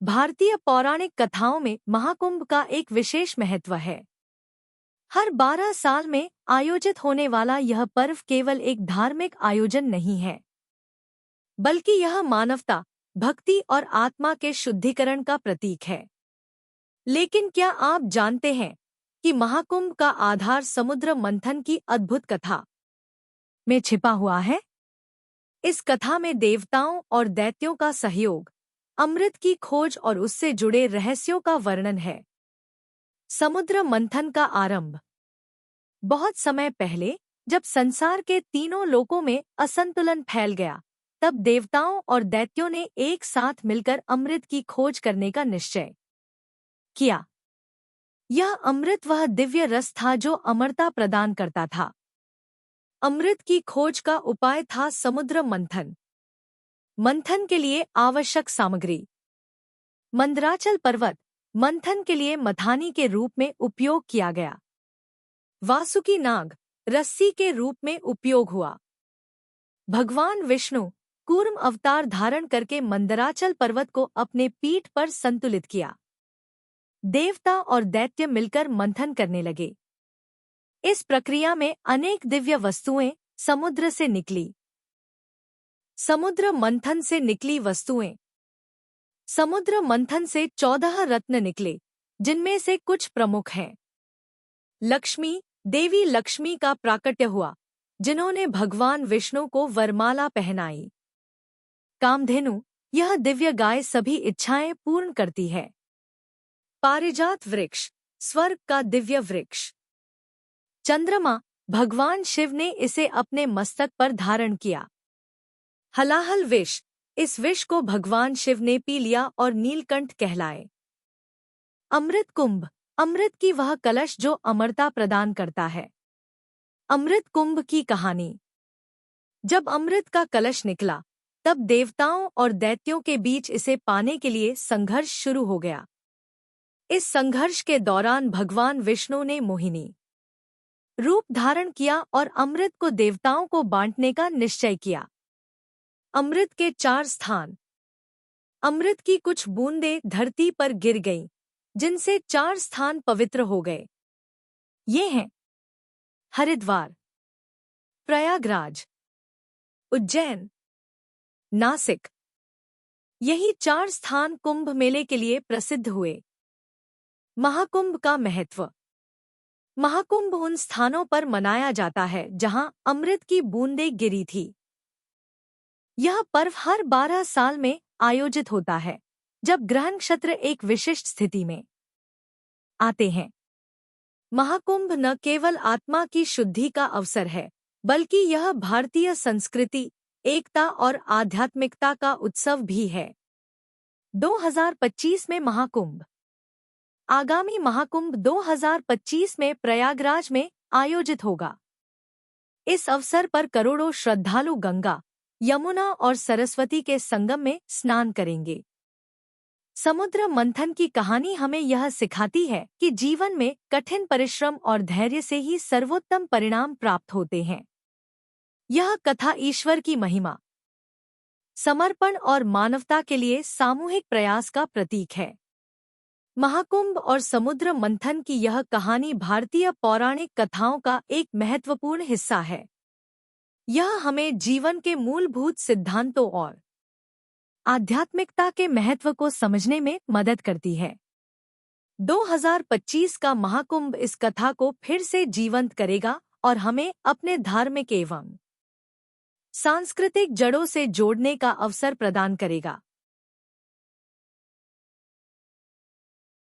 भारतीय पौराणिक कथाओं में महाकुंभ का एक विशेष महत्व है। हर 12 साल में आयोजित होने वाला यह पर्व केवल एक धार्मिक आयोजन नहीं है, बल्कि यह मानवता, भक्ति और आत्मा के शुद्धिकरण का प्रतीक है। लेकिन क्या आप जानते हैं कि महाकुंभ का आधार समुद्र मंथन की अद्भुत कथा में छिपा हुआ है? इस कथा में देवताओं और दैत्यों का सहयोग, अमृत की खोज और उससे जुड़े रहस्यों का वर्णन है। समुद्र मंथन का आरंभ। बहुत समय पहले, जब संसार के तीनों लोकों में असंतुलन फैल गया, तब देवताओं और दैत्यों ने एक साथ मिलकर अमृत की खोज करने का निश्चय किया। यह अमृत वह दिव्य रस था जो अमरता प्रदान करता था। अमृत की खोज का उपाय था समुद्र मंथन। मंथन के लिए आवश्यक सामग्री। मंदराचल पर्वत मंथन के लिए मथानी के रूप में उपयोग किया गया। वासुकी नाग रस्सी के रूप में उपयोग हुआ। भगवान विष्णु कूर्म अवतार धारण करके मंदराचल पर्वत को अपने पीठ पर संतुलित किया। देवता और दैत्य मिलकर मंथन करने लगे। इस प्रक्रिया में अनेक दिव्य वस्तुएं समुद्र से निकली। समुद्र मंथन से निकली वस्तुएं। समुद्र मंथन से 14 रत्न निकले, जिनमें से कुछ प्रमुख हैं। लक्ष्मी, देवी लक्ष्मी का प्राकट्य हुआ, जिन्होंने भगवान विष्णु को वरमाला पहनाई। कामधेनु, यह दिव्य गाय सभी इच्छाएं पूर्ण करती है। पारिजात वृक्ष, स्वर्ग का दिव्य वृक्ष। चंद्रमा, भगवान शिव ने इसे अपने मस्तक पर धारण किया। हलाहल विष, इस विष को भगवान शिव ने पी लिया और नीलकंठ कहलाए। अमृत कुंभ, अमृत की वह कलश जो अमरता प्रदान करता है। अमृत कुंभ की कहानी। जब अमृत का कलश निकला, तब देवताओं और दैत्यों के बीच इसे पाने के लिए संघर्ष शुरू हो गया। इस संघर्ष के दौरान भगवान विष्णु ने मोहिनी रूप धारण किया और अमृत को देवताओं को बांटने का निश्चय किया। अमृत के 4 स्थान। अमृत की कुछ बूंदें धरती पर गिर गईं, जिनसे 4 स्थान पवित्र हो गए। ये हैं हरिद्वार, प्रयागराज, उज्जैन, नासिक। यही 4 स्थान कुंभ मेले के लिए प्रसिद्ध हुए। महाकुंभ का महत्व। महाकुंभ उन स्थानों पर मनाया जाता है जहां अमृत की बूंदें गिरी थी। यह पर्व हर 12 साल में आयोजित होता है, जब ग्रह नक्षत्र एक विशिष्ट स्थिति में आते हैं। महाकुंभ न केवल आत्मा की शुद्धि का अवसर है, बल्कि यह भारतीय संस्कृति, एकता और आध्यात्मिकता का उत्सव भी है। 2025 में महाकुंभ। आगामी महाकुंभ 2025 में प्रयागराज में आयोजित होगा। इस अवसर पर करोड़ों श्रद्धालु गंगा, यमुना और सरस्वती के संगम में स्नान करेंगे। समुद्र मंथन की कहानी हमें यह सिखाती है कि जीवन में कठिन परिश्रम और धैर्य से ही सर्वोत्तम परिणाम प्राप्त होते हैं। यह कथा ईश्वर की महिमा, समर्पण और मानवता के लिए सामूहिक प्रयास का प्रतीक है। महाकुंभ और समुद्र मंथन की यह कहानी भारतीय पौराणिक कथाओं का एक महत्वपूर्ण हिस्सा है। यह हमें जीवन के मूलभूत सिद्धांतों और आध्यात्मिकता के महत्व को समझने में मदद करती है। 2025 का महाकुंभ इस कथा को फिर से जीवंत करेगा और हमें अपने धार्मिक एवं सांस्कृतिक जड़ों से जोड़ने का अवसर प्रदान करेगा।